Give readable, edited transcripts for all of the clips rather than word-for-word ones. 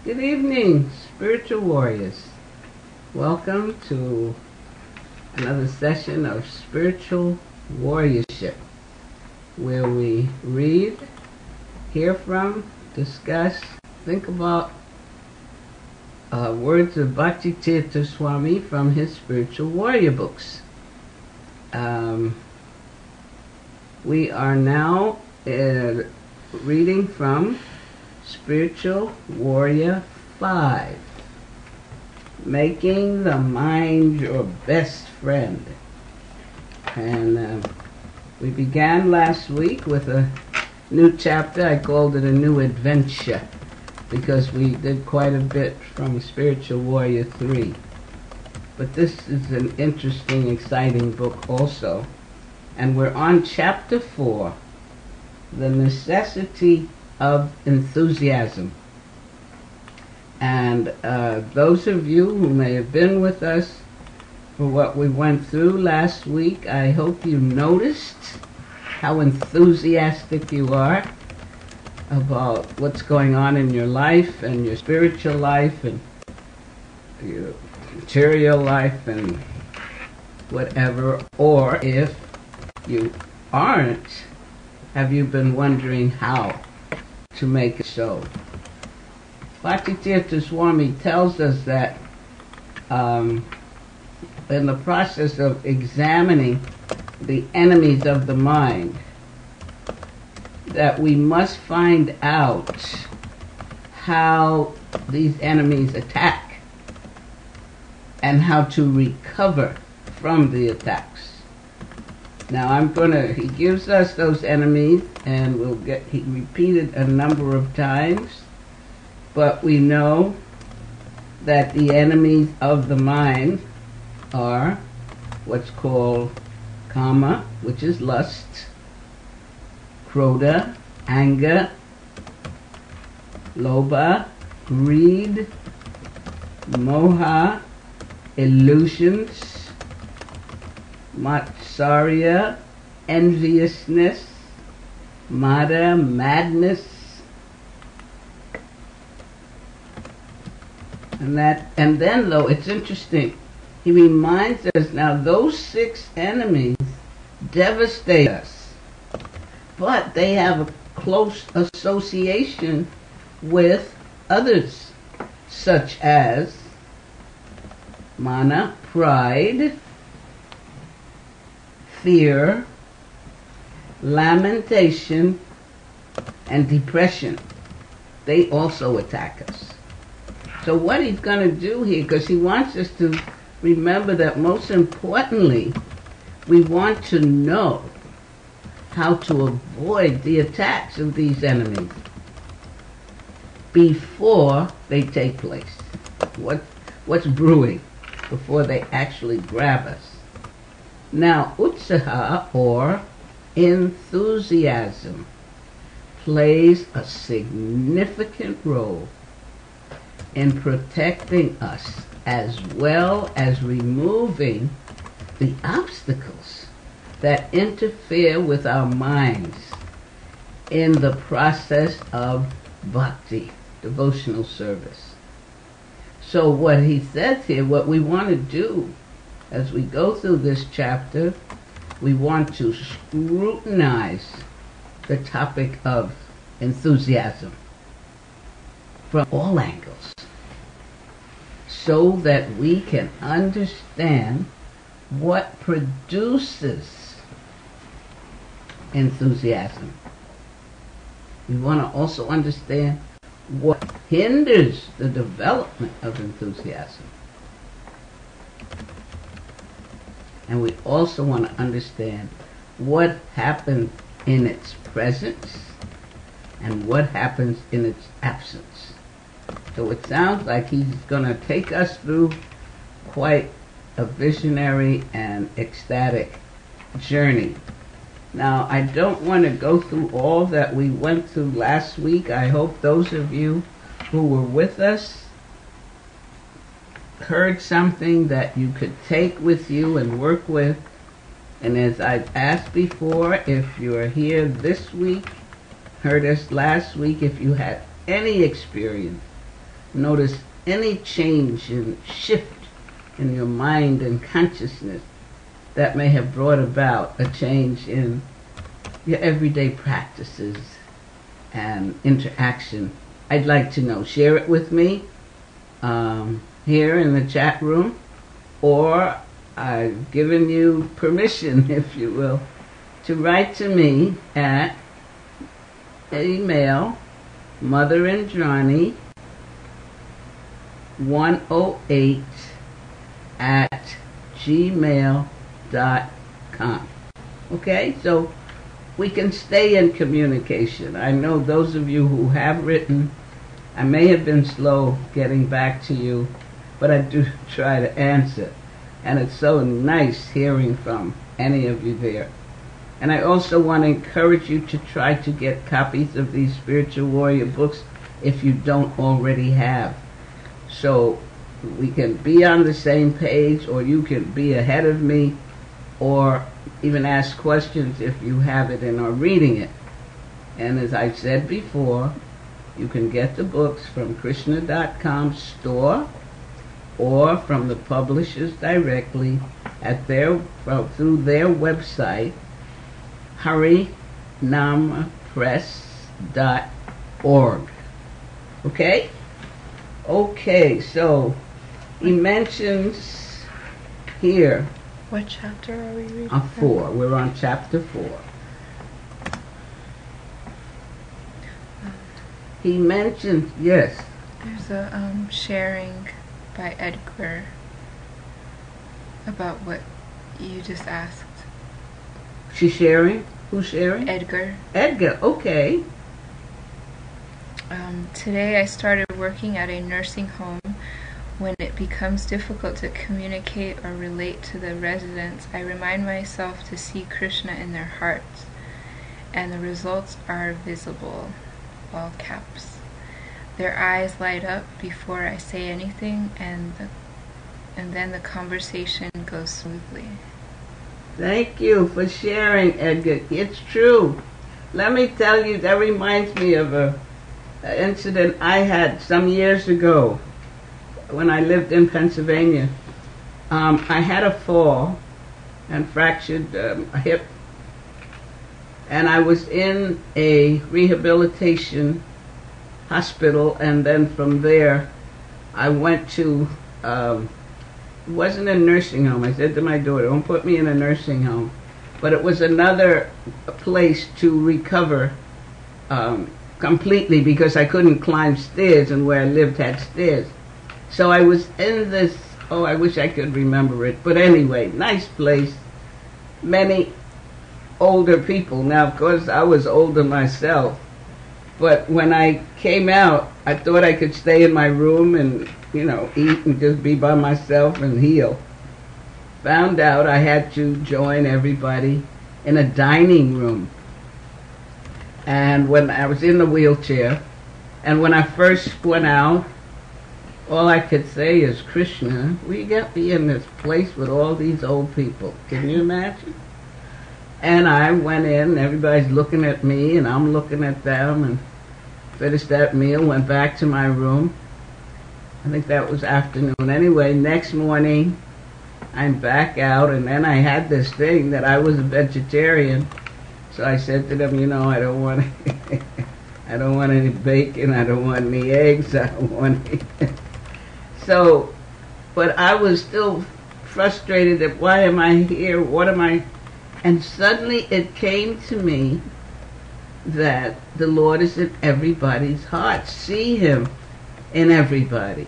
Good evening, spiritual warriors. Welcome to another session of spiritual warriorship, where we read, hear from, discuss, think about words of Bhakti Tirtha Swami from his spiritual warrior books. We are now reading from Spiritual Warrior 5, Making the Mind Your Best Friend. And we began last week with a new chapter. I called it a new adventure because we did quite a bit from Spiritual Warrior 3. But this is an interesting, exciting book also. And we're on chapter 4, The Necessity of Enthusiasm. And those of you who may have been with us for what we went through last week, I hope you noticed how enthusiastic you are about what's going on in your life and your spiritual life and your material life and whatever. Or if you aren't, have you been wondering how to make it so? Bhakti Tirtha Swami tells us that in the process of examining the enemies of the mind, that we must find out how these enemies attack and how to recover from the attacks. Now he gives us those enemies, and he repeated a number of times, but we know that the enemies of the mind are what's called kama, which is lust, krodha, anger, lobha, greed, moha, illusions, matsarya, enviousness, mada, madness, and then though it's interesting, he reminds us now those 6 enemies devastate us, but they have a close association with others, such as mana, pride, fear, lamentation, and depression. They also attack us. So what he's going to do here, because he wants us to remember that most importantly, we want to know how to avoid the attacks of these enemies before they take place. What's brewing before they actually grab us. Now, utsaha, or enthusiasm, plays a significant role in protecting us as well as removing the obstacles that interfere with our minds in the process of bhakti, devotional service. So what he says here, what we want to do as we go through this chapter, we want to scrutinize the topic of enthusiasm from all angles so that we can understand what produces enthusiasm. We want to also understand what hinders the development of enthusiasm. And we also want to understand what happens in its presence and what happens in its absence. So it sounds like he's going to take us through quite a visionary and ecstatic journey. Now, I don't want to go through all that we went through last week. I hope those of you who were with us heard something that you could take with you and work with. And as I've asked before, if you're here this week, heard us last week, if you had any experience notice any change and shift in your mind and consciousness that may have brought about a change in your everyday practices and interaction. I'd like to know. Share it with me here in the chat room, or I've given you permission, if you will, to write to me at email motherandjohnny108 at gmail.com. Okay, so we can stay in communication. I know those of you who have written, I may have been slow getting back to you, but I do try to answer. And it's so nice hearing from any of you there. And I also want to encourage you to try to get copies of these Spiritual Warrior books if you don't already have. So we can be on the same page, or you can be ahead of me, or even ask questions if you have it and are reading it. And as I said before, you can get the books from Krishna.com store or from the publishers directly at through their website, harinamapress.org. Okay? Okay, so he mentions here. What chapter are we reading? 4. We're on chapter 4. He mentions, yes. There's a sharing by Edgar about what you just asked. She's sharing? Who's sharing? Edgar. Edgar, okay. Today I started working at a nursing home. When it becomes difficult to communicate or relate to the residents, I remind myself to see Krishna in their hearts, and the results are visible, all caps. Their eyes light up before I say anything, and then the conversation goes smoothly. Thank you for sharing, Edgar. It's true. Let me tell you, that reminds me of an incident I had some years ago when I lived in Pennsylvania. I had a fall and fractured a hip, and I was in a rehabilitation hospital, and then from there I went to, it wasn't a nursing home. I said to my daughter, don't put me in a nursing home, but it was another place to recover completely, because I couldn't climb stairs, and where I lived had stairs. So I was in this, I wish I could remember it, but anyway, nice place, many older people. Now, of course, I was older myself, but when I came out, I thought I could stay in my room and, eat and just be by myself and heal. Found out I had to join everybody in a dining room. And when I was in the wheelchair, and when I first went out, all I could say is, Krishna, we got me in this place with all these old people. Can you imagine? And I went in, everybody's looking at me, and I'm looking at them, and finished that meal, went back to my room. I think that was afternoon. Anyway, next morning, I'm back out, and then I had this thing that I was a vegetarian. So I said to them, I don't want I don't want any bacon, I don't want any eggs, I don't want any. So, but I was still frustrated that why am I here, what am I, and suddenly it came to me that the Lord is in everybody's heart. See Him in everybody.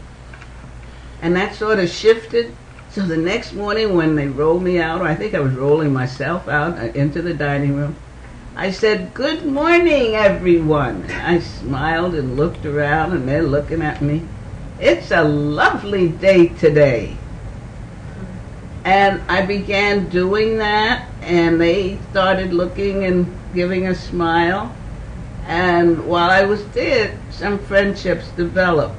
And that sort of shifted. So the next morning when they rolled me out, or I think I was rolling myself out into the dining room, I said, good morning, everyone. And I smiled and looked around, and they're looking at me. It's a lovely day today. And I began doing that, and they started looking and giving a smile. And while I was there, some friendships developed.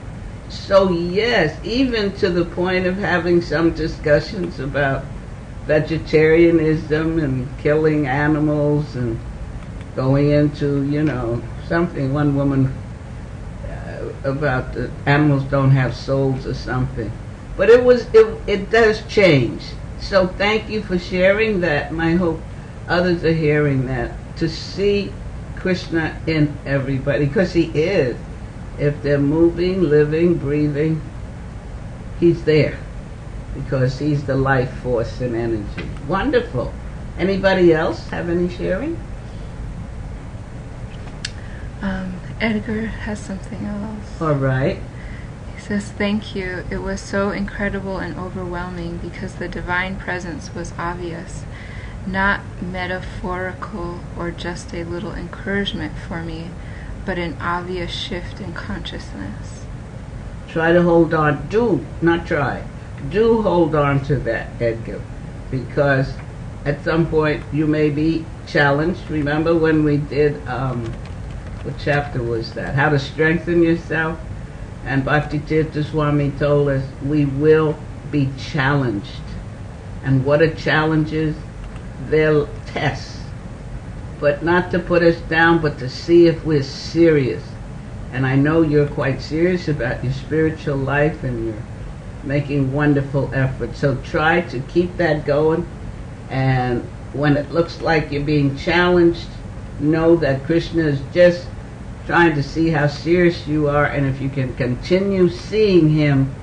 So yes, even to the point of having some discussions about vegetarianism and killing animals and going into, something. One woman about the animals don't have souls or something. But it does change. So thank you for sharing that, and I hope others are hearing that, to see Krishna in everybody, because he is. If they're moving, living, breathing, he's there, because he's the life force and energy. Wonderful. Anybody else have any sharing? Edgar has something else. All right. He says, "Thank you. It was so incredible and overwhelming because the divine presence was obvious, not metaphorical or just a little encouragement for me, but an obvious shift in consciousness." Try to hold on. Do hold on to that, Edgar, because at some point you may be challenged. Remember when we did, what chapter was that? How to strengthen yourself? And Bhakti Tirtha Swami told us we will be challenged. And what are challenges? They're tests. But not to put us down, but to see if we're serious. And I know you're quite serious about your spiritual life, and you're making wonderful efforts. So try to keep that going. And when it looks like you're being challenged, know that Krishna is just trying to see how serious you are, and if you can continue seeing him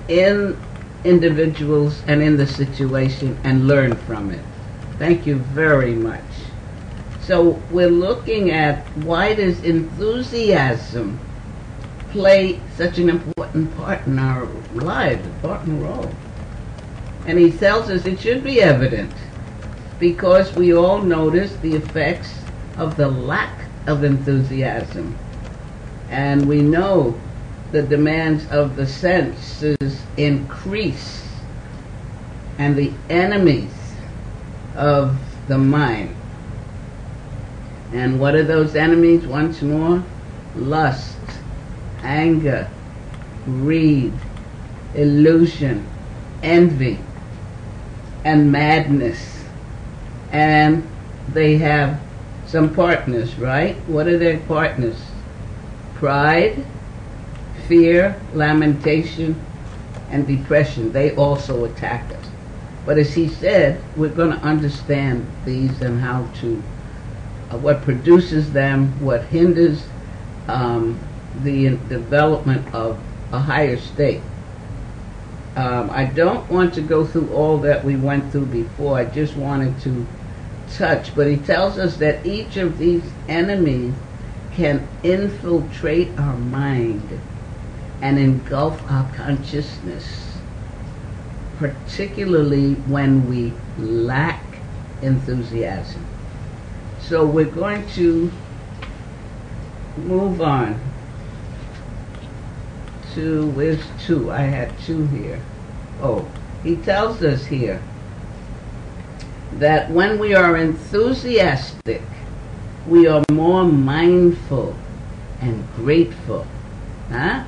in individuals and in the situation and learn from it. Thank you very much. So we're looking at why does enthusiasm play such an important part in our lives, important role. And he tells us it should be evident, because we all notice the effects of the lack of enthusiasm. And we know the demands of the senses increase, and the enemies of the mind. And what are those enemies once more? Lust, anger, greed, illusion, envy, and madness. And they have some partners, right? What are their partners? Pride, fear, lamentation, and depression. They also attack us. But as he said, we're going to understand these and how to, what produces them, what hinders the development of a higher state. I don't want to go through all that we went through before. I just wanted to touch. But he tells us that each of these enemies can infiltrate our mind and engulf our consciousness, particularly when we lack enthusiasm. So we're going to move on to, where's 2? I had 2 here. Oh, he tells us here that when we are enthusiastic, we are more mindful and grateful. Huh?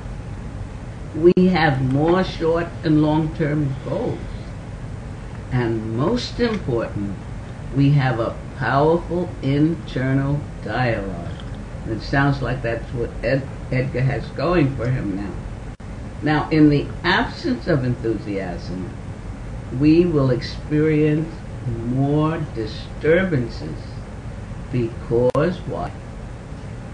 We have more short and long-term goals. And most important, we have a powerful internal dialogue. And it sounds like that's what Edgar has going for him now. Now, in the absence of enthusiasm, we will experience more disturbances, because why?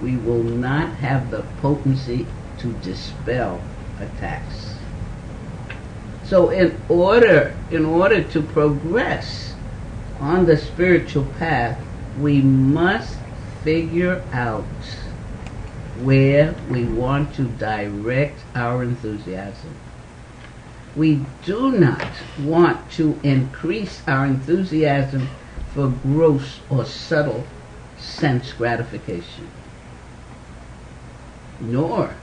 We will not have the potency to dispel attacks. So in order to progress on the spiritual path, we must figure out where we want to direct our enthusiasm. We do not want to increase our enthusiasm for gross or subtle sense gratification. Nor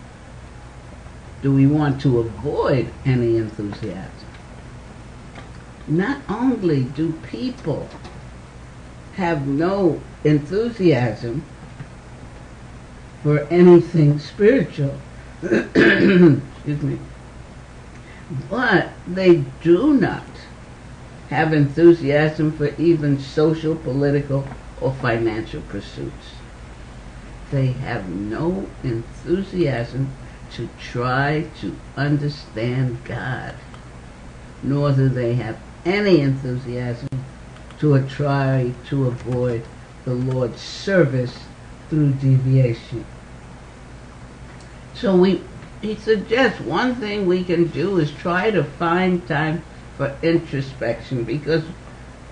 do we want to avoid any enthusiasm. Not only do people have no enthusiasm for anything spiritual, excuse me, but they do not have enthusiasm for even social, political, or financial pursuits. they have no enthusiasm to try to understand God, nor do they have any enthusiasm to try to avoid the Lord's service through deviation. So he suggests one thing we can do is try to find time for introspection, because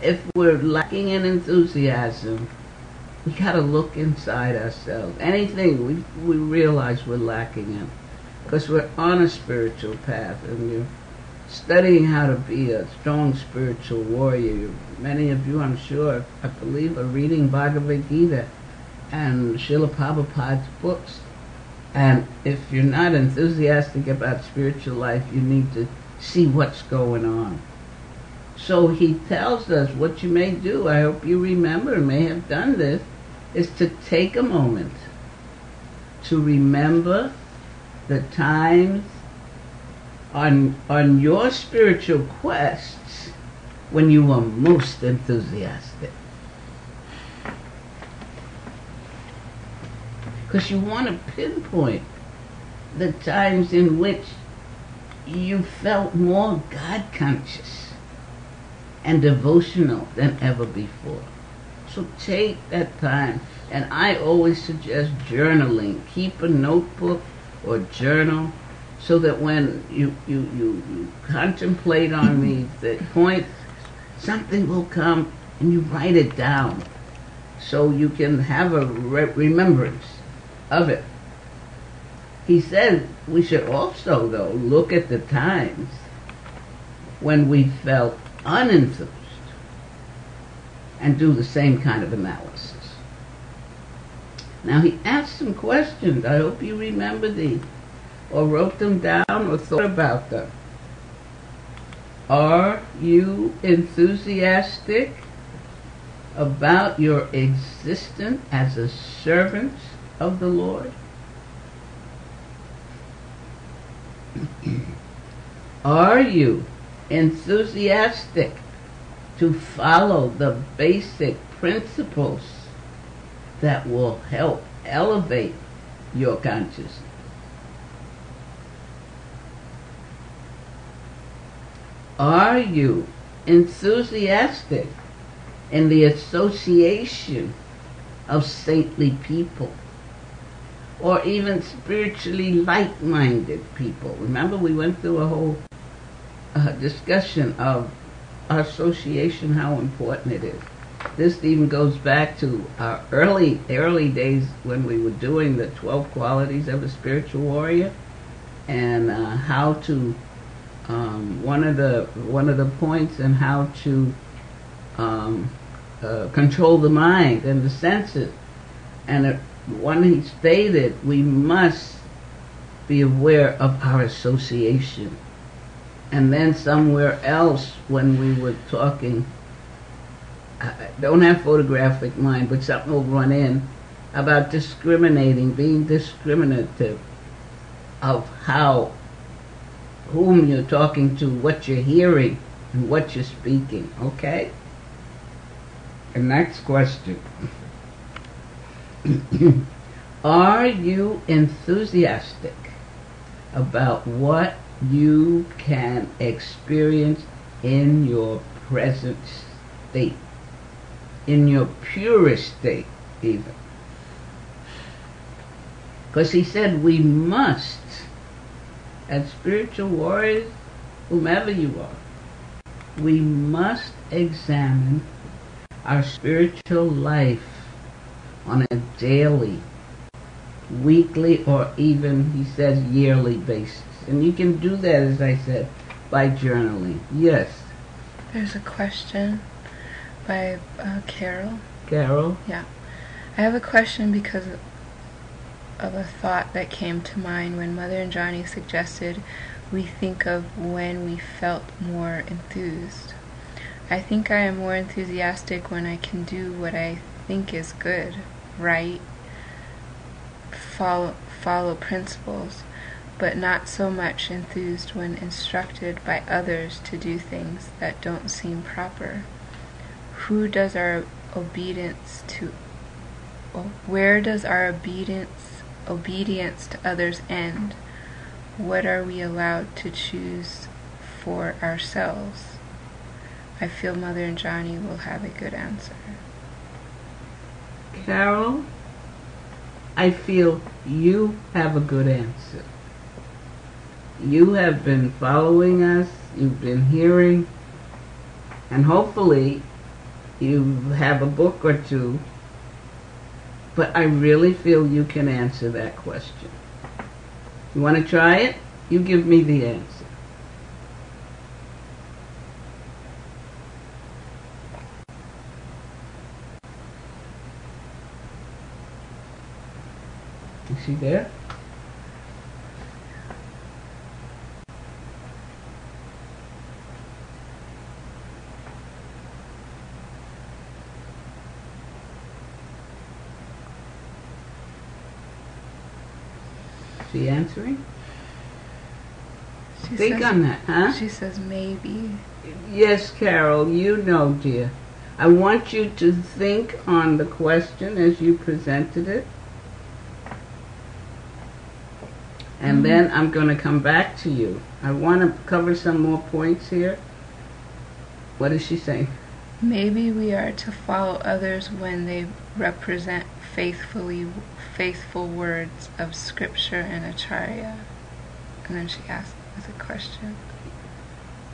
if we're lacking in enthusiasm, we gotta look inside ourselves. Anything we realize we're lacking in, because we're on a spiritual path and you're studying how to be a strong spiritual warrior. Many of you, I'm sure, I believe, are reading Bhagavad Gita and Srila Prabhupada's books. And if you're not enthusiastic about spiritual life, you need to see what's going on. So he tells us what you may do, I hope you remember and may have done this, is to take a moment to remember the times on your spiritual quests when you were most enthusiastic. Because you want to pinpoint the times in which you felt more God conscious and devotional than ever before. So take that time, and I always suggest journaling. Keep a notebook or journal so that when you contemplate on the point, something will come and you write it down so you can have a remembrance of it. He said we should also, though, look at the times when we felt unenthused and do the same kind of analysis. Now he asked some questions. I hope you remember these, or wrote them down, or thought about them. Are you enthusiastic about your existence as a servant of the Lord? Are you enthusiastic to follow the basic principles that will help elevate your consciousness? Are you enthusiastic in the association of saintly people, or even spiritually like-minded people? Remember, we went through a whole discussion of association, how important it is. This even goes back to our early days when we were doing the 12 qualities of a spiritual warrior, and how to one of the points in how to control the mind and the senses. And one he stated, we must be aware of our association. And then somewhere else, when we were talking, I don't have photographic mind, but something will run in about discriminating, being discriminative of whom you're talking to, what you're hearing, and what you're speaking. Okay? The next question. Are you enthusiastic about what you can experience in your present state, in your purest state even? Because he said we must, as spiritual warriors, whomever you are, we must examine our spiritual life on a daily, weekly, or even, he says, yearly basis. And you can do that, as I said, by journaling. Yes? There's a question by Carol. Carol? Yeah. I have a question because of a thought that came to mind when Mother and Johnny suggested we think of when we felt more enthused. I think I am more enthusiastic when I can do what I think is good, right, follow principles, but not so much enthused when instructed by others to do things that don't seem proper. Who does our obedience to Where does our obedience to others end? What are we allowed to choose for ourselves? I feel Mother and Johnny will have a good answer. Carol, I feel you have a good answer. You have been following us, you've been hearing, and hopefully you have a book or two, but I really feel you can answer that question. You want to try it? You give me the answer. Is she there? Is she answering? Think on that, huh? She says maybe. Yes, Carol, you know, dear. I want you to think on the question as you presented it. And then I'm going to come back to you. I want to cover some more points here. What is she saying? Maybe we are to follow others when they represent faithful words of Scripture and Acharya. And then she asks as a question.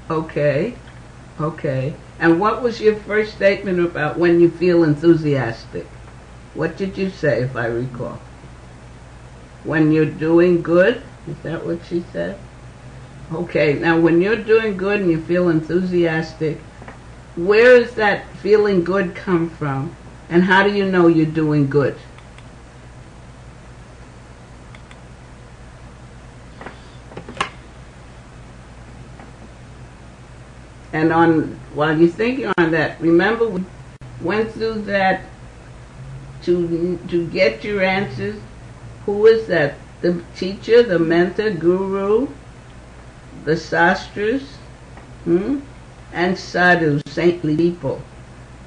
Okay. And what was your first statement about when you feel enthusiastic? What did you say, if I recall? When you're doing good? Is that what she said? Okay, now when you're doing good and you feel enthusiastic, where does that feeling good come from? And how do you know you're doing good? And while you're thinking on that, remember we went through that to get your answers. Who is that? The teacher, the mentor, guru, the sastras, and sadhus, saintly people.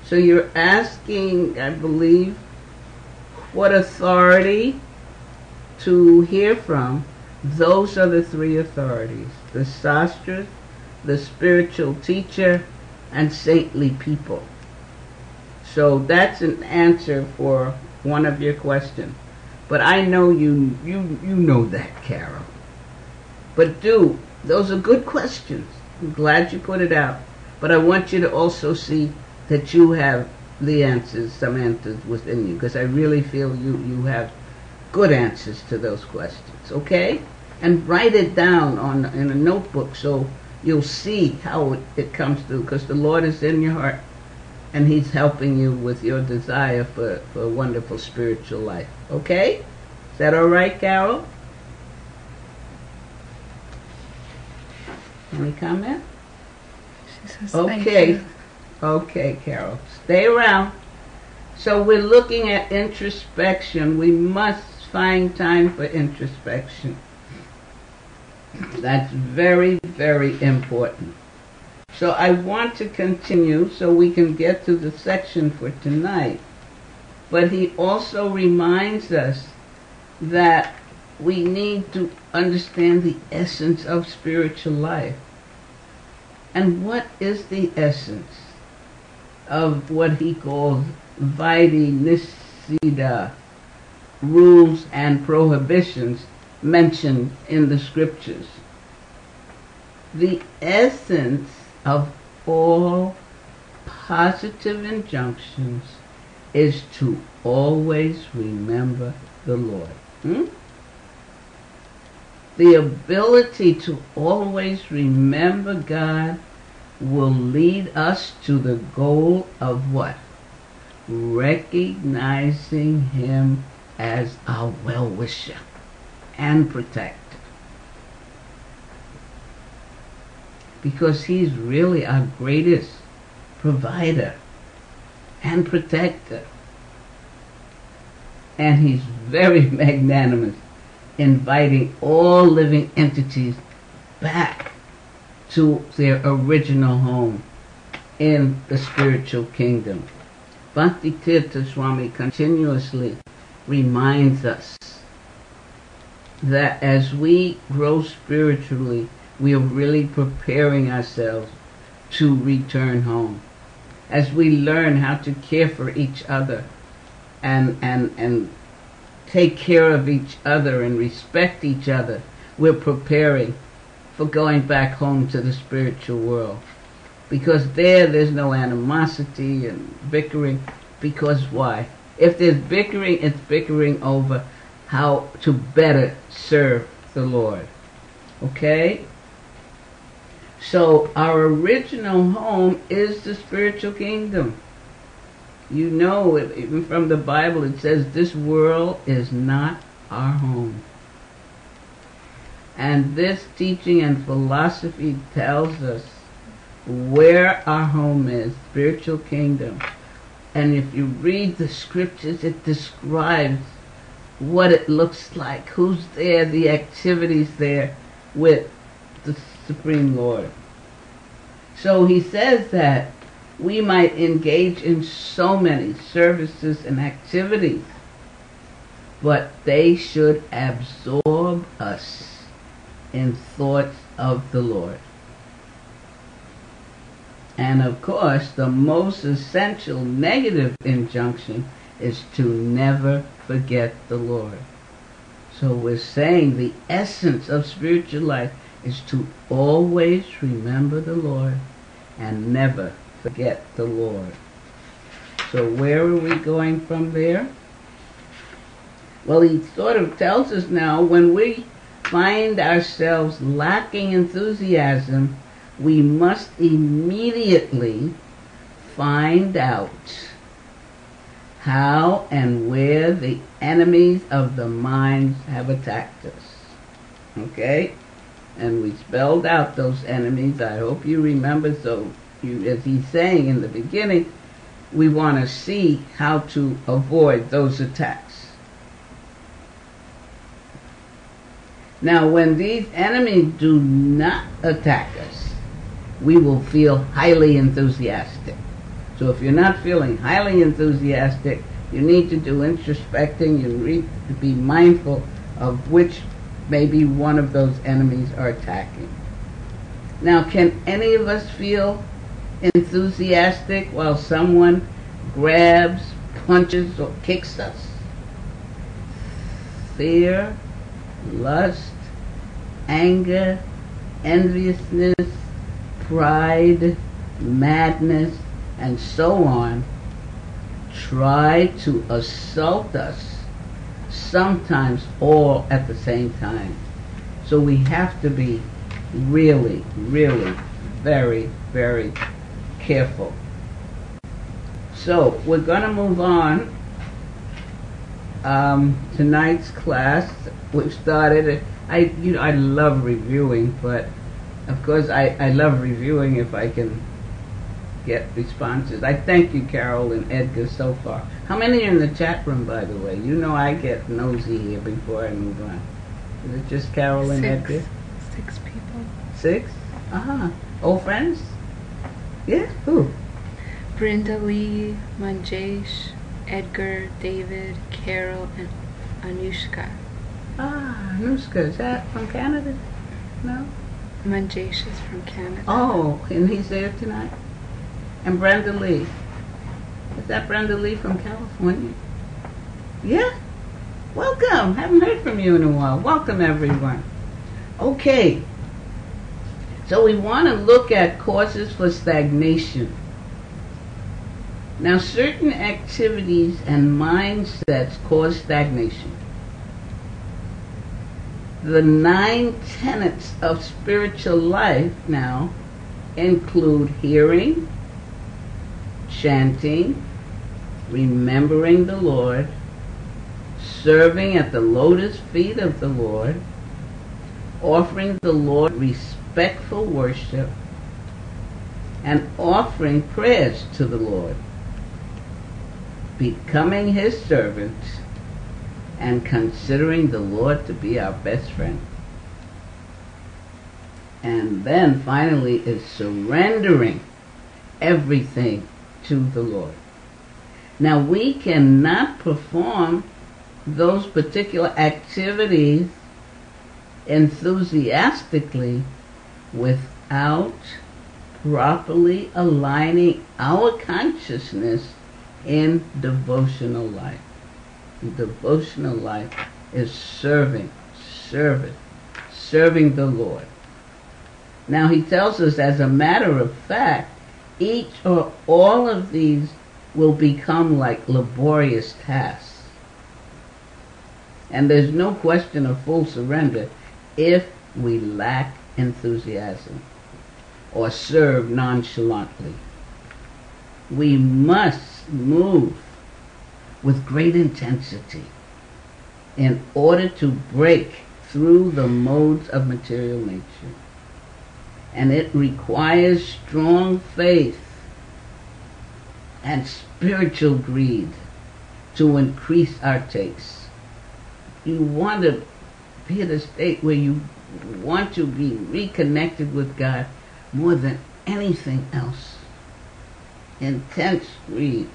So you're asking, I believe, what authority to hear from. Those are the three authorities: the sastras, the spiritual teacher, and saintly people. So that's an answer for one of your questions. But I know you know that, Carol. But those are good questions. I'm glad you put it out. But I want you to also see that you have the answers, some answers within you, because I really feel you have good answers to those questions, okay? And write it down in a notebook so you'll see how it comes through, because the Lord is in your heart and He's helping you with your desire for a wonderful spiritual life. Okay? Is that all right, Carol? Any comment? She says, okay. Thank you. Okay, Carol. Stay around. So we're looking at introspection. We must find time for introspection. That's very, very important. So I want to continue so we can get to the section for tonight. But he also reminds us that we need to understand the essence of spiritual life. And what is the essence of what he calls Vaidhi Nisida, rules and prohibitions mentioned in the scriptures? The essence of all positive injunctions is to always remember the Lord. The ability to always remember God will lead us to the goal of what? Recognizing Him as our well-wisher and protector. Because He's really our greatest provider and protector. And He's very magnanimous, inviting all living entities back to their original home in the spiritual kingdom. Bhakti Tirtha Swami continuously reminds us that as we grow spiritually, we are really preparing ourselves to return home. As we learn how to care for each other and take care of each other and respect each other, we're preparing for going back home to the spiritual world. Because there's no animosity and bickering. Because why? If there's bickering, it's bickering over how to better serve the Lord. Okay? So our original home is the spiritual kingdom. You know, even from the Bible, it says this world is not our home. And this teaching and philosophy tells us where our home is, spiritual kingdom. And if you read the scriptures, it describes what it looks like, who's there, the activities there with the Supreme Lord. So he says that we might engage in so many services and activities, but they should absorb us in thoughts of the Lord. And of course, the most essential negative injunction is to never forget the Lord. So we're saying the essence of spiritual life is to always remember the Lord and never forget the Lord. So where are we going from there? Well, he sort of tells us now, when we find ourselves lacking enthusiasm, we must immediately find out how and where the enemies of the minds have attacked us. Okay? And we spelled out those enemies. I hope you remember. So, as he's saying in the beginning, we want to see how to avoid those attacks. Now, when these enemies do not attack us, we will feel highly enthusiastic. So if you're not feeling highly enthusiastic, you need to do introspecting. You need to be mindful of which maybe one of those enemies are attacking. Now, can any of us feel enthusiastic while someone grabs, punches, or kicks us? Fear, lust, anger, enviousness, pride, madness, and so on try to assault us, sometimes all at the same time. So we have to be really, really very, very careful. So we're going to move on. Tonight's class, we've started. I love reviewing, but of course I love reviewing if I can get responses. I thank you, Carol and Edgar, so far. How many are in the chat room, by the way? You know I get nosy here before I move on. Is it just Carol and Edgar? 6 people. 6? Uh-huh. Old friends? Yeah? Who? Brenda Lee, Manjesh, Edgar, David, Carol, and Anushka. Ah, Anushka. Is that from Canada? No? Manjesh is from Canada. Oh, and he's there tonight? And Brenda Lee. Is that Brenda Lee from California? Yeah? Welcome. Haven't heard from you in a while. Welcome, everyone. Okay. So we want to look at causes for stagnation. Now, certain activities and mindsets cause stagnation. The 9 tenets of spiritual life now include hearing, chanting, remembering the Lord, serving at the lotus feet of the Lord, offering the Lord respectful worship, and offering prayers to the Lord, becoming His servant, and considering the Lord to be our best friend. And then finally is surrendering everything to the Lord. Now we cannot perform those particular activities enthusiastically without properly aligning our consciousness in devotional life. Devotional life is serving the Lord. Now he tells us, as a matter of fact, each or all of these will become like laborious tasks. And there's no question of full surrender if we lack enthusiasm or serve nonchalantly. We must move with great intensity in order to break through the modes of material nature. And it requires strong faith and spiritual greed to increase our taste. You want to be at a state where you want to be reconnected with God more than anything else. Intense greed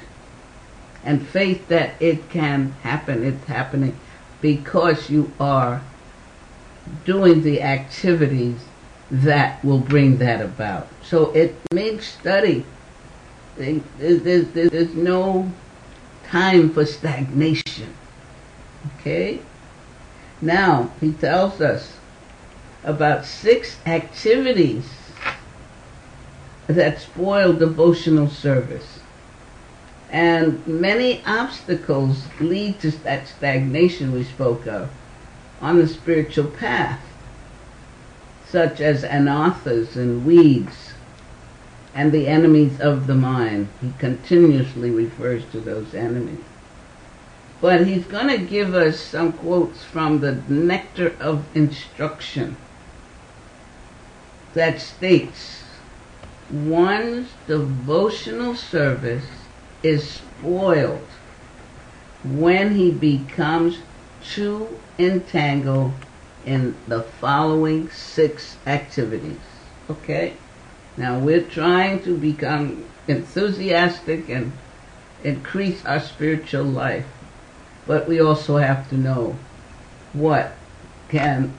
and faith that it can happen. It's happening because you are doing the activities that will bring that about. So it makes study. There's no time for stagnation. Okay? Now, he tells us about 6 activities that spoil devotional service. And many obstacles lead to that stagnation we spoke of on the spiritual path, such as anathas and weeds and the enemies of the mind. He continuously refers to those enemies. But he's going to give us some quotes from the Nectar of Instruction that states, one's devotional service is spoiled when he becomes too entangled in the following 6 activities. Okay? Now we're trying to become enthusiastic and increase our spiritual life. But we also have to know what can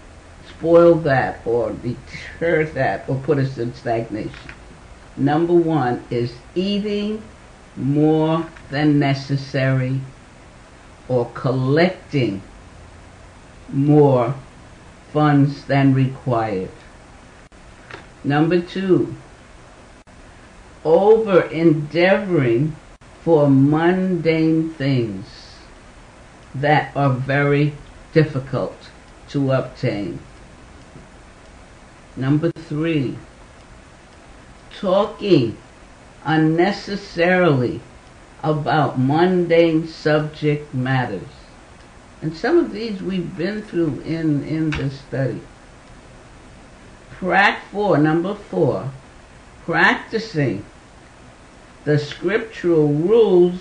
spoil that or deter that or put us in stagnation. Number 1 is eating more than necessary or collecting more funds than required. Number 2, over-endeavoring for mundane things that are very difficult to obtain. Number 3, talking unnecessarily about mundane subject matters. And some of these we've been through in this study. Number 4, practicing the scriptural rules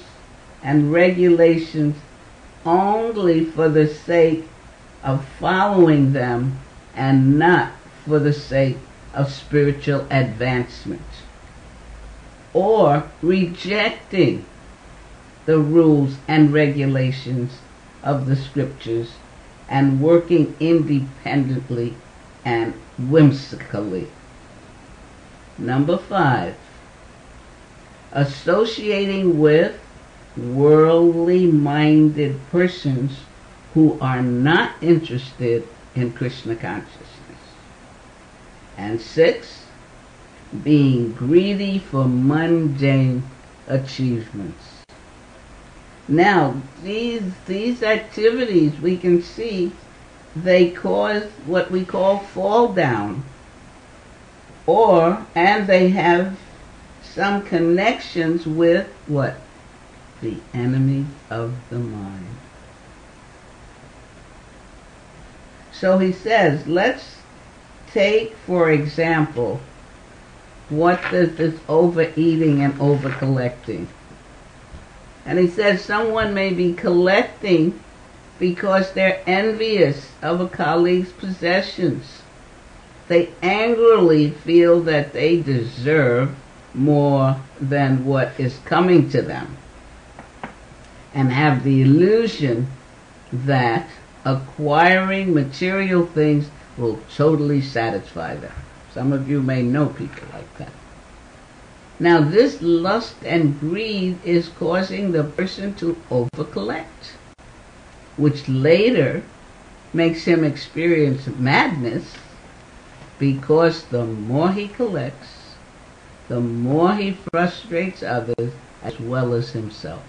and regulations only for the sake of following them and not for the sake of spiritual advancement. Or rejecting the rules and regulations of the scriptures and working independently and whimsically. Number 5, associating with worldly-minded persons who are not interested in Krishna consciousness. And 6, being greedy for mundane achievements. Now, these activities, we can see, they cause what we call fall down, and they have some connections with what? The enemy of the mind. So he says, let's take, for example, what does this overeating and overcollecting? And he says someone may be collecting because they're envious of a colleague's possessions. They angrily feel that they deserve more than what is coming to them, and have the illusion that acquiring material things will totally satisfy them. Some of you may know people like that. Now this lust and greed is causing the person to overcollect, which later makes him experience madness, because the more he collects, the more he frustrates others as well as himself.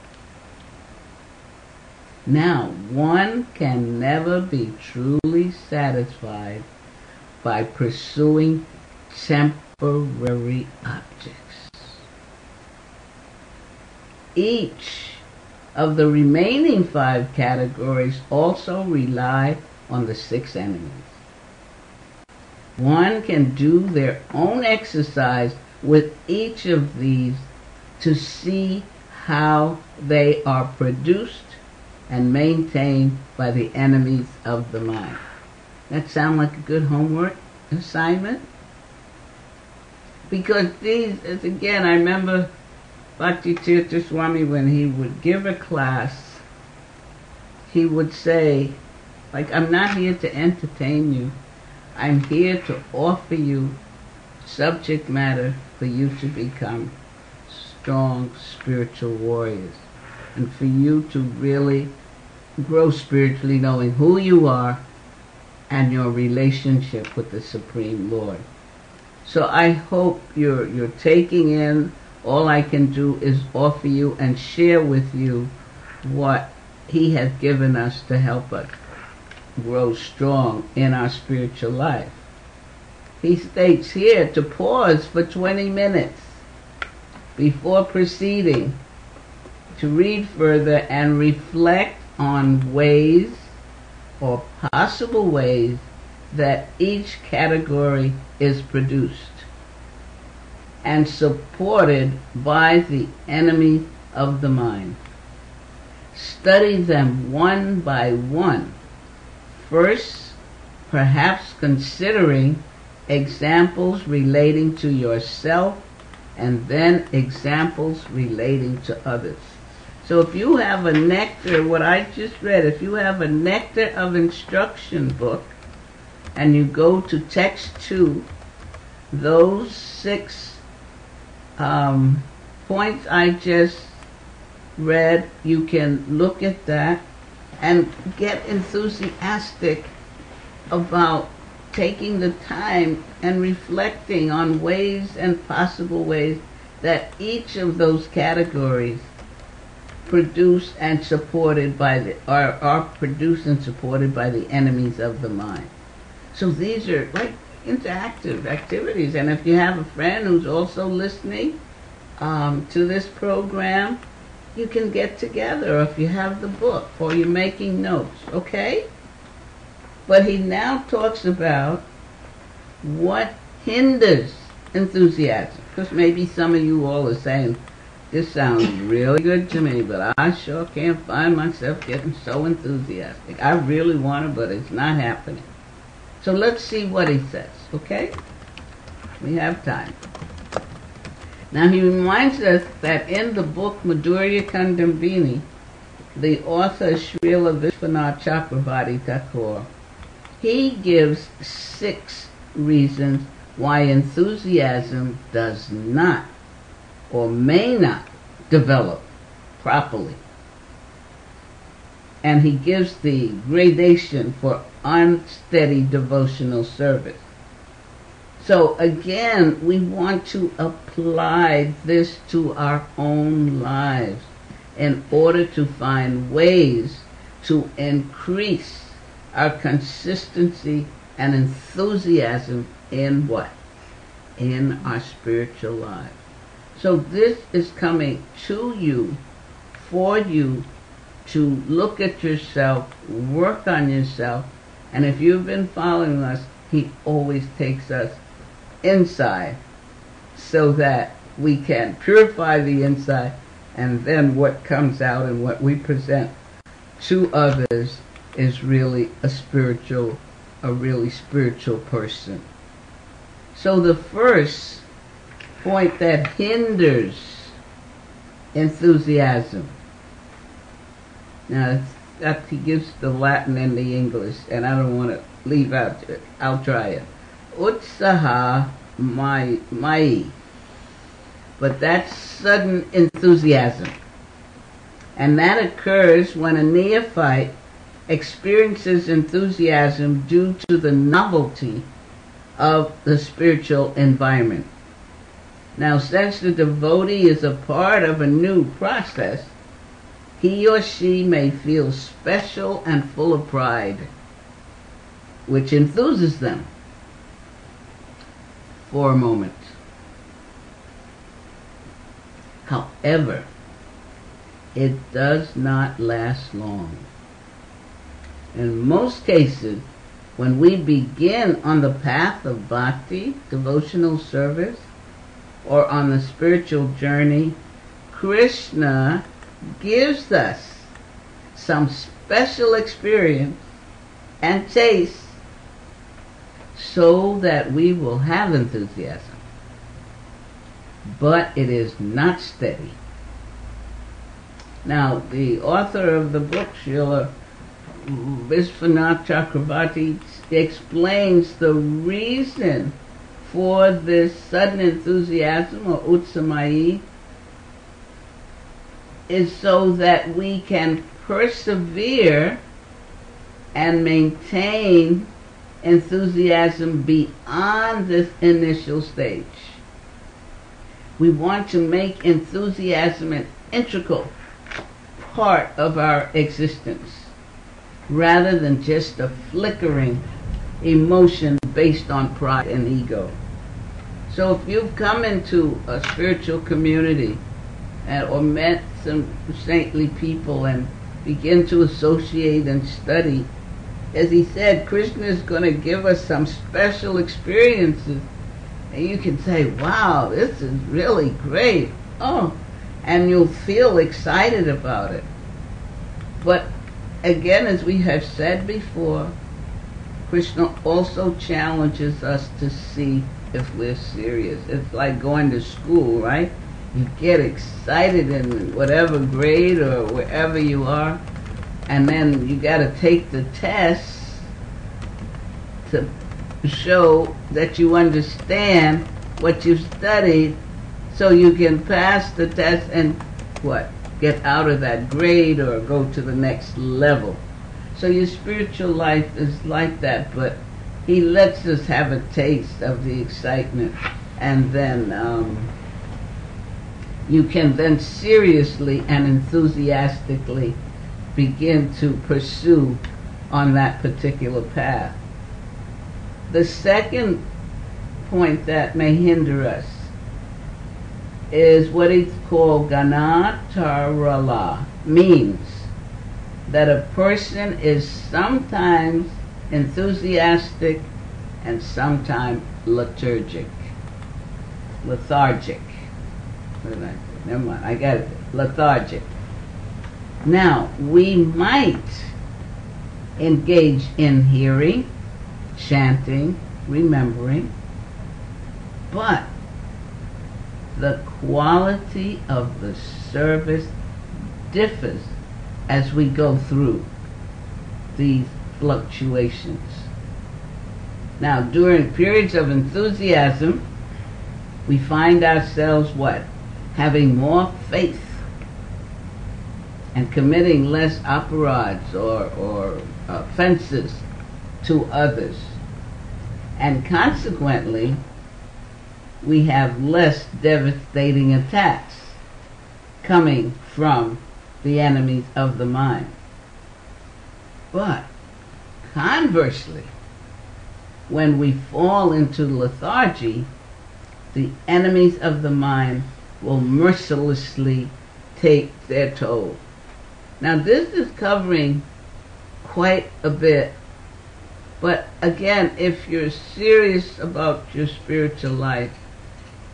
Now, one can never be truly satisfied by pursuing temporary objects. Each of the remaining 5 categories also rely on the 6 enemies. One can do their own exercise with each of these to see how they are produced and maintained by the enemies of the mind. That sound like a good homework assignment? Because these, as again, I remember Bhakti Tirtha Swami, when he would give a class, he would say, like, I'm not here to entertain you. I'm here to offer you subject matter for you to become strong spiritual warriors, and for you to really grow spiritually, knowing who you are and your relationship with the Supreme Lord. So I hope you're taking in. All I can do is offer you and share with you what he has given us to help us grow strong in our spiritual life. He states here to pause for 20 minutes before proceeding to read further and reflect on ways or possible ways that each category is produced and supported by the enemy of the mind. Study them one by one. First, perhaps considering examples relating to yourself, and then examples relating to others. So if you have a nectar, what I just read, if you have a nectar of instruction book, and you go to text 2, those 6 points I just read, you can look at that and get enthusiastic about taking the time and reflecting on ways and possible ways that each of those categories produced and supported by are produced and supported by the enemies of the mind. So these are like interactive activities, and if you have a friend who's also listening to this program, you can get together, or if you have the book, or you're making notes, okay? But he now talks about what hinders enthusiasm. Because maybe some of you all are saying, this sounds really good to me, but I sure can't find myself getting so enthusiastic. I really want to, but it's not happening. So let's see what he says, okay? We have time. Now he reminds us that in the book Madhurya Kandambini, the author Srila Vishwanath Chakravarti Thakur, he gives 6 reasons why enthusiasm does not or may not develop properly. And he gives the gradation for unsteady devotional service. So again, we want to apply this to our own lives in order to find ways to increase our consistency and enthusiasm in what? In our spiritual lives. So this is coming to you, for you, to look at yourself, work on yourself, and if you've been following us, he always takes us inside so that we can purify the inside, and then what comes out and what we present to others is really a really spiritual person. So the first point that hinders enthusiasm. Now, he gives the Latin and the English, and I don't want to leave out. I'll try it. Utsaha mai. But that's sudden enthusiasm. And that occurs when a neophyte experiences enthusiasm due to the novelty of the spiritual environment. Now, since the devotee is a part of a new process, he or she may feel special and full of pride, which enthuses them for a moment. However, it does not last long. In most cases, when we begin on the path of bhakti, devotional service, or on the spiritual journey, Krishna gives us some special experience and taste so that we will have enthusiasm. But it is not steady. Now, the author of the book, Srila Vishwanath Chakravarti, explains the reason for this sudden enthusiasm, or utsamai, is so that we can persevere and maintain enthusiasm beyond this initial stage. We want to make enthusiasm an integral part of our existence, rather than just a flickering emotion based on pride and ego. So if you've come into a spiritual community or met some saintly people and begin to associate and study, as he said, Krishna is going to give us some special experiences, and you can say, wow, this is really great. Oh, and you'll feel excited about it. But again, as we have said before, Krishna also challenges us to see if we're serious. It's like going to school, right? You get excited in whatever grade or wherever you are, and then you got to take the test to show that you understand what you've studied, so you can pass the test and get out of that grade or go to the next level. So your spiritual life is like that, but he lets us have a taste of the excitement, and then you can then seriously and enthusiastically begin to pursue on that particular path. The second point that may hinder us is what he called ganatarala, means that a person is sometimes enthusiastic and sometimes lethargic. Never mind, I got it. Lethargic. Now, we might engage in hearing, chanting, remembering, but the quality of the service differs as we go through these fluctuations. Now, during periods of enthusiasm, we find ourselves having more faith and committing less aparadhs or offenses to others. And consequently, we have less devastating attacks coming from the enemies of the mind. But conversely, when we fall into lethargy, the enemies of the mind will mercilessly take their toll. Now, this is covering quite a bit, but again, if you're serious about your spiritual life,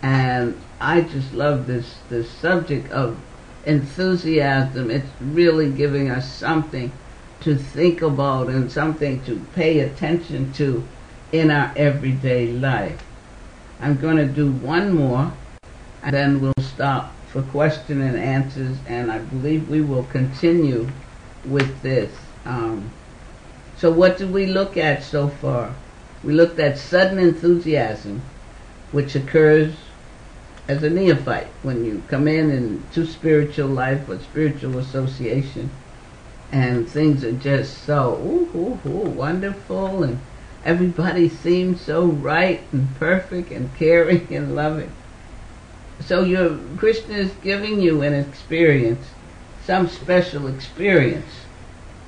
and I just love this subject of enthusiasm, it's really giving us something to think about and something to pay attention to in our everyday life. I'm going to do one more, and then we'll stop for question and answers, and I believe we will continue with this. So what did we look at so far? We looked at sudden enthusiasm, which occurs as a neophyte when you come into spiritual life or spiritual association, and things are just so wonderful, and everybody seems so right and perfect and caring and loving. So your Krishna is giving you an experience, some special experience,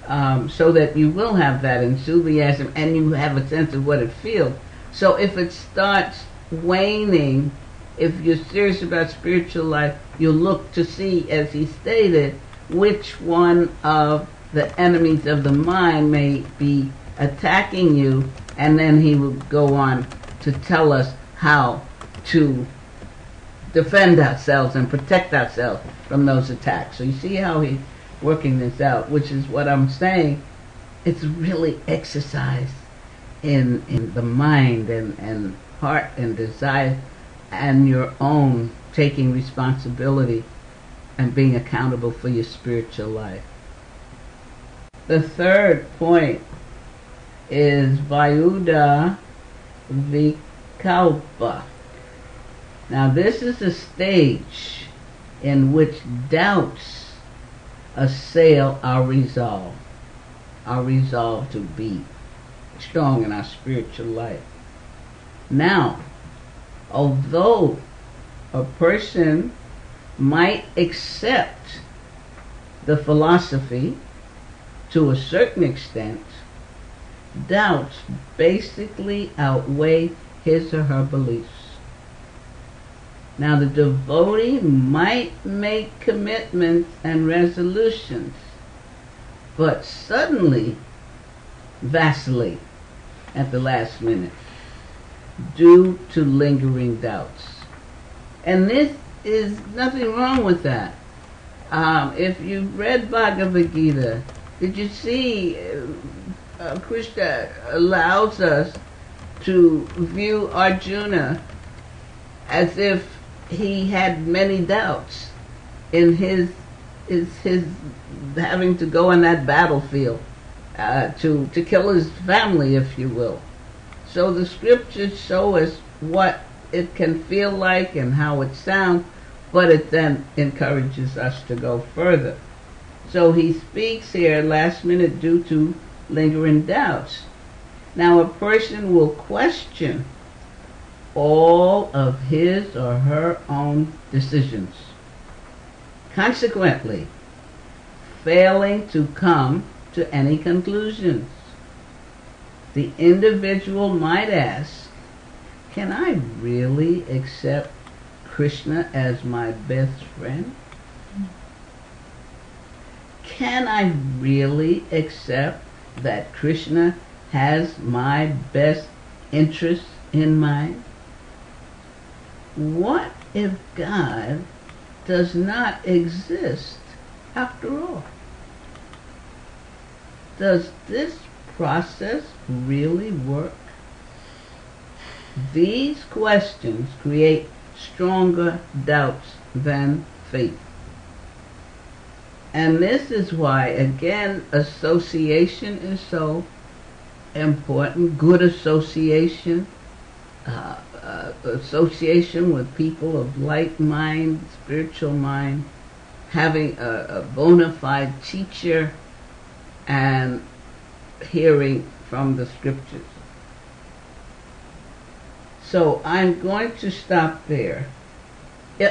so that you will have that enthusiasm and you have a sense of what it feels. So if it starts waning, if you're serious about spiritual life, you'll look to see, as he stated, which one of the enemies of the mind may be attacking you, and then he will go on to tell us how to defend ourselves and protect ourselves from those attacks. So you see how he's working this out, which is what I'm saying. It's really exercise in the mind and heart and desire, and your own taking responsibility and being accountable for your spiritual life. The third point is Vayuda Vikalpa. Now this is a stage in which doubts assail our resolve to be strong in our spiritual life. Now, although a person might accept the philosophy to a certain extent, doubts basically outweigh his or her beliefs. Now the devotee might make commitments and resolutions, but suddenly vacillate at the last minute due to lingering doubts. And this is nothing wrong with that. If you've read Bhagavad Gita, did you see Krishna allows us to view Arjuna as if he had many doubts in his having to go on that battlefield to kill his family, if you will. So the scriptures show us what it can feel like and how it sounds, but it then encourages us to go further. So he speaks here last minute due to lingering doubts. Now a person will question all of his or her own decisions, consequently failing to come to any conclusions. The individual might ask, can I really accept Krishna as my best friend? Can I really accept that Krishna has my best interests in mind? What if God does not exist after all? Does this process really work? These questions create stronger doubts than faith. And this is why, again, association is so important. Good association, association with people of like mind, spiritual mind, having a bona fide teacher, and hearing from the scriptures. So I'm going to stop there.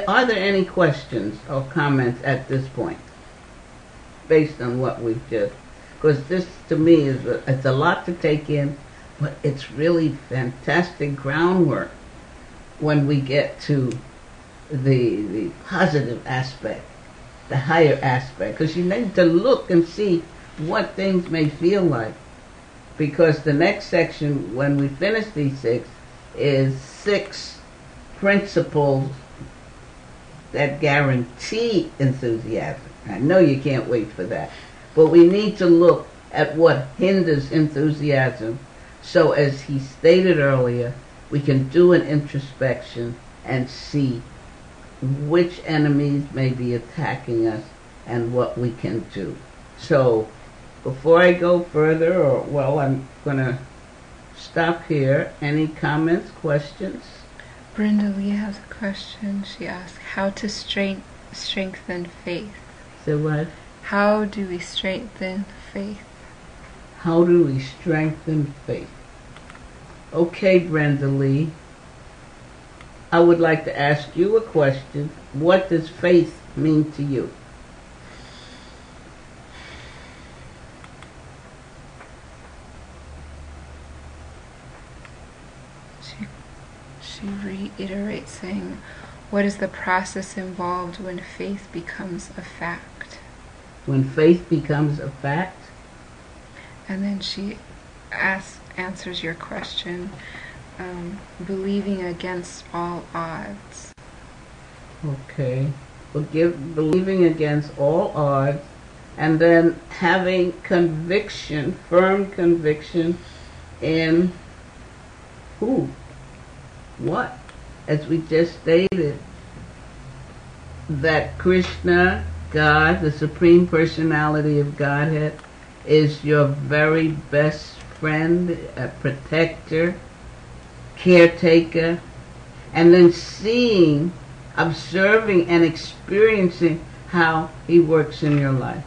Are there any questions or comments at this point, based on what we've just? Because this, to me, it's a lot to take in, but it's really fantastic groundwork when we get to the positive aspect, the higher aspect. Because you need to look and see what things may feel like. Because the next section, when we finish these 6, is 6 principles that guarantee enthusiasm. I know you can't wait for that. But we need to look at what hinders enthusiasm. So as he stated earlier, we can do an introspection and see which enemies may be attacking us and what we can do. So before I go further, I'm going to stop here. Any comments, questions? Brenda Lee has a question. She asks, how to strengthen faith? So what? How do we strengthen faith? How do we strengthen faith? Okay, Brenda Lee. I would like to ask you a question. What does faith mean to you? She reiterates saying, what is the process involved when faith becomes a fact? When faith becomes a fact? And then she answers your question, believing against all odds. Okay. Believing against all odds, and then having conviction, firm conviction in who? What? As we just stated, that Krishna, God, the Supreme Personality of Godhead, is your very best friend, a protector, caretaker, and then seeing, observing, and experiencing how he works in your life.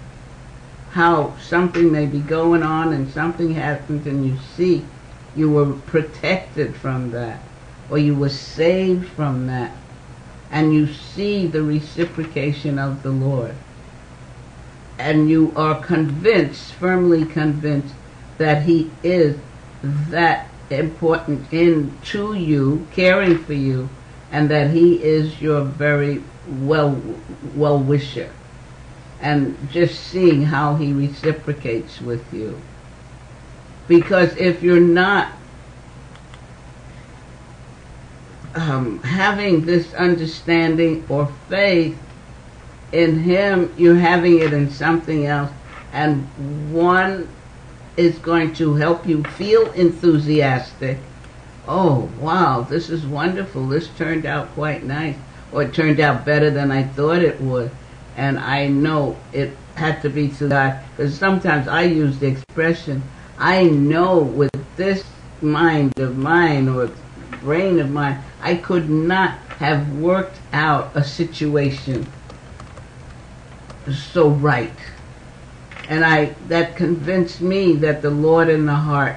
How something may be going on and something happens and you see you were protected from that, or you were saved from that, and you see the reciprocation of the Lord. And you are convinced, firmly convinced, that he is that important to you, caring for you, and that he is your very well-wisher. And just seeing how he reciprocates with you. Because if you're not having this understanding or faith in him, you're having it in something else, and one is going to help you feel enthusiastic. Oh, wow, this is wonderful. This turned out quite nice. Or it turned out better than I thought it would. And I know it had to be through God. Because sometimes I use the expression, I know with this mind of mine or brain of mine, I could not have worked out a situation so right. And that convinced me that the Lord in the heart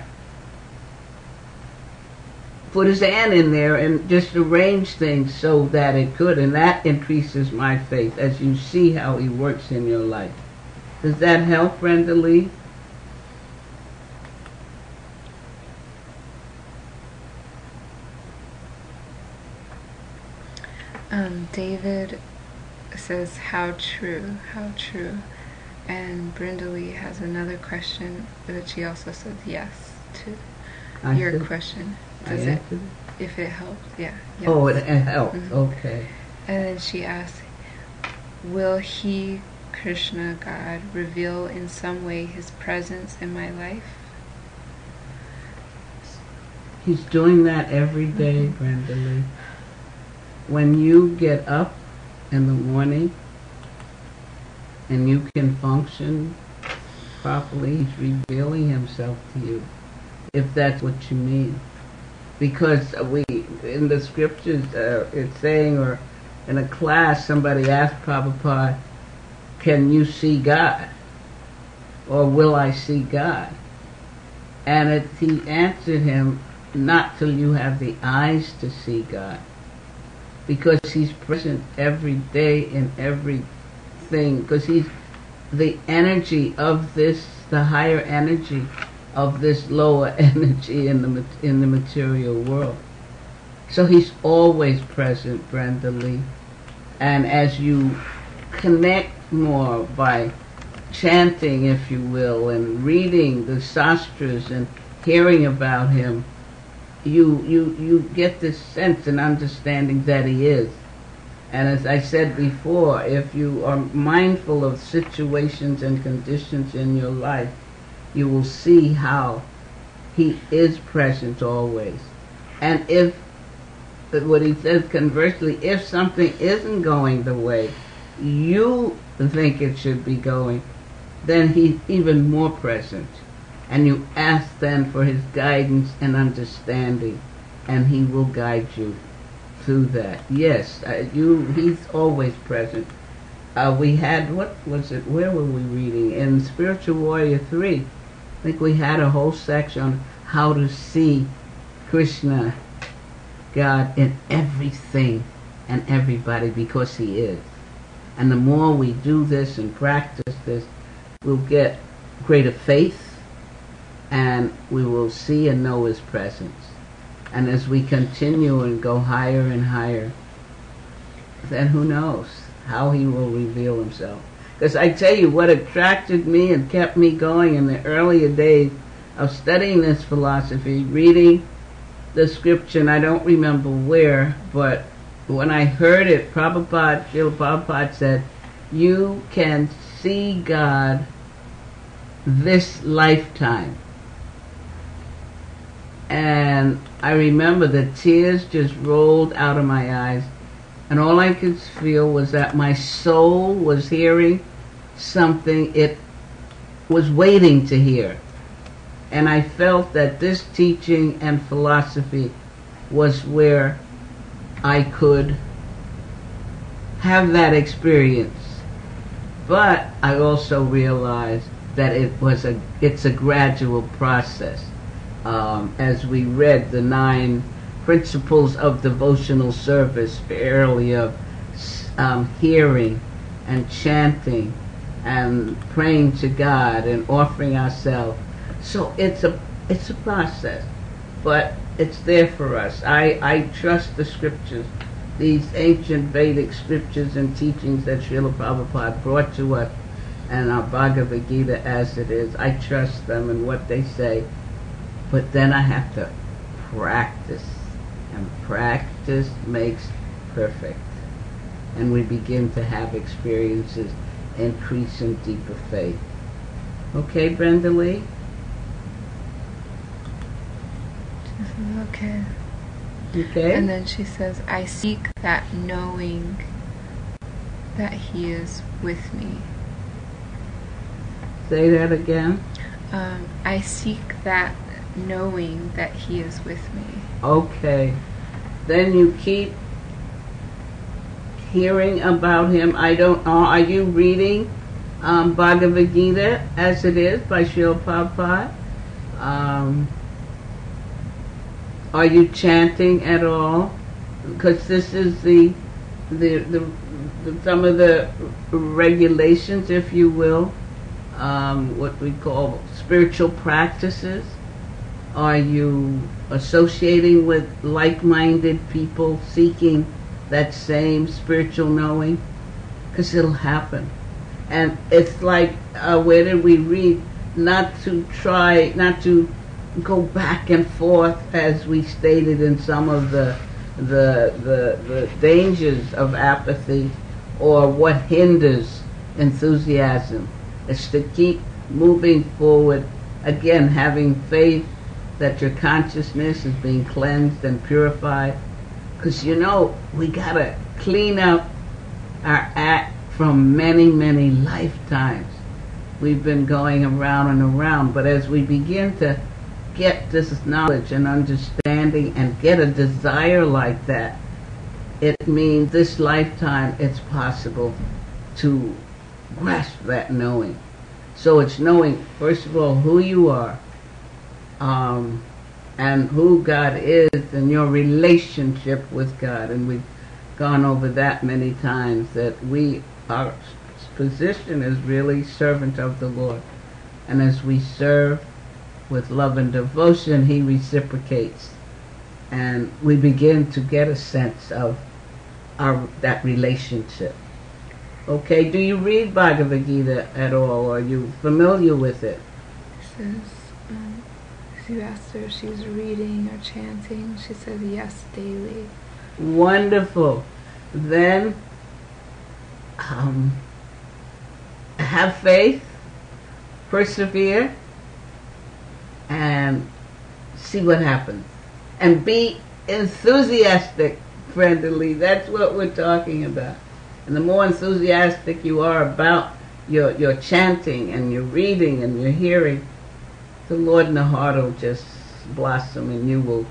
put his hand in there and just arranged things so that it could, and that increases my faith as you see how he works in your life. Does that help, Brenda Lee? David says, how true, how true. And Brenda Lee has another question that she also says yes to your question. Does it? If it helps, yeah. Yes. Oh, it helps. Mm-hmm. Okay. And then she asks, will he, Krishna, God, reveal in some way his presence in my life? He's doing that every day, Mm-hmm. Brenda Lee. When you get up in the morning and you can function properly, he's revealing himself to you, if that's what you mean. Because we, in the scriptures, it's saying, or in a class, somebody asked Prabhupada, can you see God? Or will I see God? And he answered him, not till you have the eyes to see God. Because he's present every day in everything. Because he's the energy of this, the higher energy of this lower energy in the material world. So he's always present, Brenda Lee. And as you connect more by chanting, if you will, and reading the sastras and hearing about him, you get this sense and understanding that he is. And as I said before, if you are mindful of situations and conditions in your life, you will see how he is present always. And if, what he says conversely, if something isn't going the way you think it should be going, then he's even more present. And you ask then for his guidance and and he will guide you through that. Yes, he's always present. We had, what was it, where were we reading? In Spiritual Warrior 3, I think we had a whole section on how to see Krishna, God, in everything and everybody, because he is. And the more we do this and practice this, we'll get greater faith, and we will see and know his presence. And as we continue and go higher and higher, then who knows how he will reveal himself. Because I tell you, what attracted me and kept me going in the earlier days of studying this philosophy, reading the scripture, and I don't remember where, but when I heard it, Srila Prabhupada said, you can see God this lifetime. And I remember the tears just rolled out of my eyes, and all I could feel was that my soul was hearing something it was waiting to hear. And I felt that this teaching and philosophy was where I could have that experience. But I also realized that it's a gradual process. As we read the 9 principles of devotional service earlier, hearing and chanting and praying to God and offering ourselves. So it's a process, but it's there for us. I trust the scriptures, these ancient Vedic scriptures and teachings that Srila Prabhupada brought to us, and our Bhagavad Gita as it is. I trust them and what they say, but then I have to practice, and practice makes perfect. And we begin to have experiences, increase in deeper faith. Okay, Brenda Lee? Okay. Okay. And then she says, I seek that knowing that he is with me. Say that again. I seek that knowing that he is with me. Okay. Then you keep hearing about him. I don't know. Are you reading Bhagavad Gita as it is by Srila Prabhupada? Are you chanting at all? Because this is the some of the regulations, if you will, what we call spiritual practices. Are you associating with like-minded people seeking that same spiritual knowing? Because it'll happen. And it's like, where did we read? Not to go back and forth, as we stated in some of the dangers of apathy, or what hinders enthusiasm. It's to keep moving forward, again having faith that your consciousness is being cleansed and purified. Because we gotta clean up our act from many, many lifetimes. We've been going around and around, but as we begin to get this knowledge and understanding and get a desire like that, it means this lifetime it's possible to grasp that knowing. So it's knowing, first of all, who you are, and who God is, and your relationship with God. And we've gone over that many times, that our position is really servant of the Lord. And as we serve with love and devotion, he reciprocates, and we begin to get a sense of that relationship. Okay, do you read Bhagavad Gita at all? Are you familiar with it? She says, you asked her if she's reading or chanting. She says yes, daily. Wonderful. Then have faith, persevere, and see what happens. And be enthusiastic, friendly. That's what we're talking about. And the more enthusiastic you are about you're chanting and you're reading and you're hearing, the Lord in the heart will just blossom and you will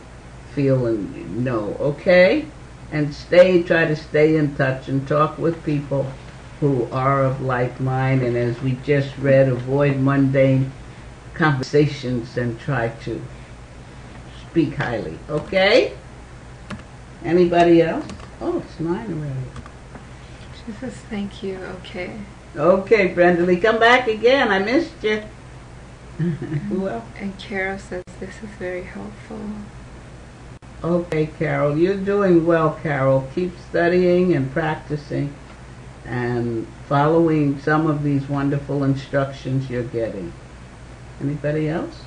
feel and know, okay? And try to stay in touch and talk with people who are of like mind, and as we just read, avoid mundane conversations and try to speak highly, okay? Anybody else? Oh, it's 9 already. Jesus, thank you. Okay. Okay, Brenda Lee, come back again. I missed you. Who else? And Carol says this is very helpful. Okay, Carol, you're doing well, Carol. Keep studying and practicing and following some of these wonderful instructions you're getting. Anybody else?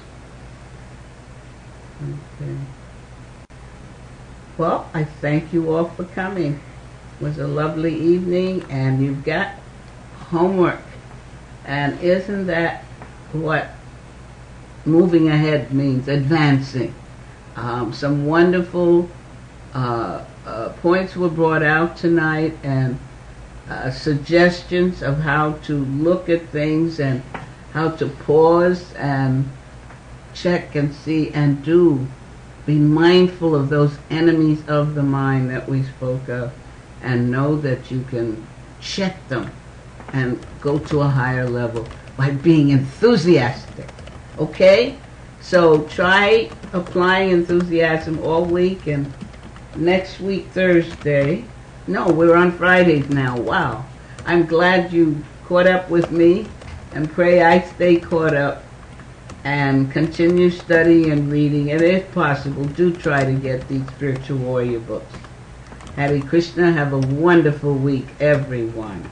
Okay. Well, I thank you all for coming. It was a lovely evening, and you've got homework. And isn't that what moving ahead means? Advancing. Some wonderful points were brought out tonight, and suggestions of how to look at things and how to pause and check and see and do. Be mindful of those enemies of the mind that we spoke of, and know that you can check them and go to a higher level by being enthusiastic. Okay? So try applying enthusiasm all week, and next week, Thursday, no, we're on Fridays now. Wow. I'm glad you caught up with me, and pray I stay caught up and continue studying and reading, and if possible, do try to get these spiritual warrior books. Hare Krishna, have a wonderful week, everyone.